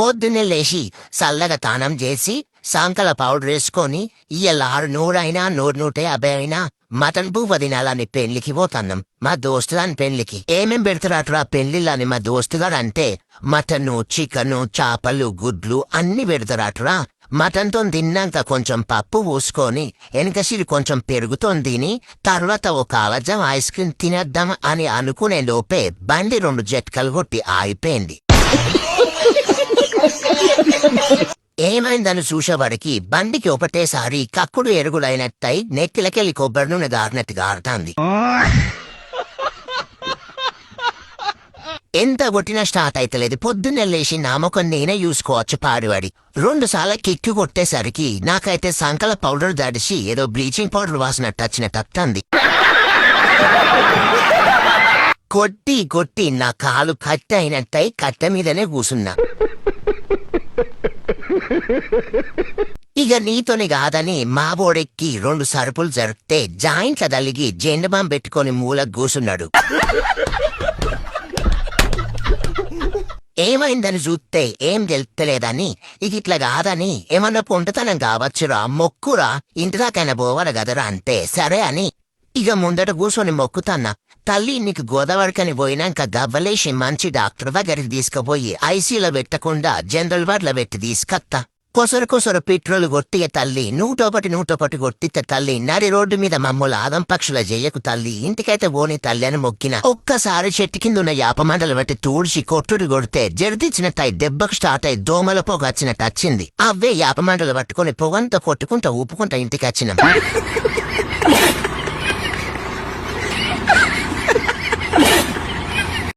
పొద్దున్నే లేచి చల్లగా తానం చేసి సాంకల పౌడర్ వేసుకొని ఇయ్యాల 600 150 అయినా మటన్ పువ్వు తినాలని పెళ్లికి పోతాన్నాం మా దోస్తుగాని పెళ్లికి. ఏమేం పెడతారట్రా పెళ్లిళ్ళని మా దోస్తుగాడు అంటే మటను చికెను చేపలు గుడ్లు అన్ని పెడతారట్రా. మటన్తో తిన్నాక కొంచెం పప్పు పూసుకొని వెనకసిరి కొంచెం పెరుగుతో తిని తర్వాత ఒక అలజం ఐస్ క్రీమ్ తినేద్దాం అని అనుకునే లోపే బండి 2 జట్కలు కొట్టి ఆగిపోయింది. ఏమైందని చూసేవాడికి బండికి ఒకటేసారి కక్కుడు ఎరుగులైనట్టయి నెక్కిలకెళ్ళి కొబ్బరి నూనె గారినట్టుగా ఆడుతుంది. ఎంత కొట్టినా స్టార్ట్ అయితలేదు. పొద్దున్నే లేచి నామకం నేనే చూసుకోవచ్చు పాడివాడి 2 సార్లు కిక్కు కొట్టేసరికి నాకైతే సంకల పౌడర్ దడిసి ఏదో బ్లీచింగ్ పౌడర్ వాసినట్టు వచ్చినట్టుంది. కొట్టి కొట్టి నా కాలు కట్టె అయినట్టయి కట్టె మీదనే కూసున్నా. ఇక నీతోని కాదని మా బోడెక్కి 2 సరుపులు జరిపితే జాయింట్ల దలిగి జెండబాం పెట్టుకొని మూల కూసున్నాడు. ఏమైందని చూస్తే ఏం తెలుస్తలేదని ఇక ఇట్లా కాదని ఏమన్నా పొంటతనం కావచ్చురా మొక్కురా ఇంటిదాకైనా పోవాలి కదరా అంటే సరే అని ఇక ముందట కూర్చొని మొక్కుతాన్నా. తల్లి నీకు గోదావరికని పోయినాక గవ్వలేసి మంచి డాక్టర్ దగ్గరికి తీసుకుపోయి ఐసీలో పెట్టకుండా జనరల్ వార్డులో పెట్టి తీసుకత్తా. కొసరు పెట్రోల్ కొట్టియ తల్లి 101 కొట్టితే తల్లి నడి రోడ్డు మీద మమ్మల్ని ఆదం పక్షుల చెయ్యకు తల్లి ఇంటికైతే ఓని తల్లి అని మొక్కిన. ఒక్కసారి చెట్టు కింద ఉన్న యాపమండలు బట్టి తూడిచి కొట్టుడు కొడితే జడిదిచ్చినట్టయి దెబ్బకు స్టార్ట్ అయి దోమల పొగ వచ్చినట్టు వచ్చింది. అవే యాపమండలు పట్టుకుని పొగంతా కొట్టుకుంటా ఊపుకుంటా ఇంటికి వచ్చినాం.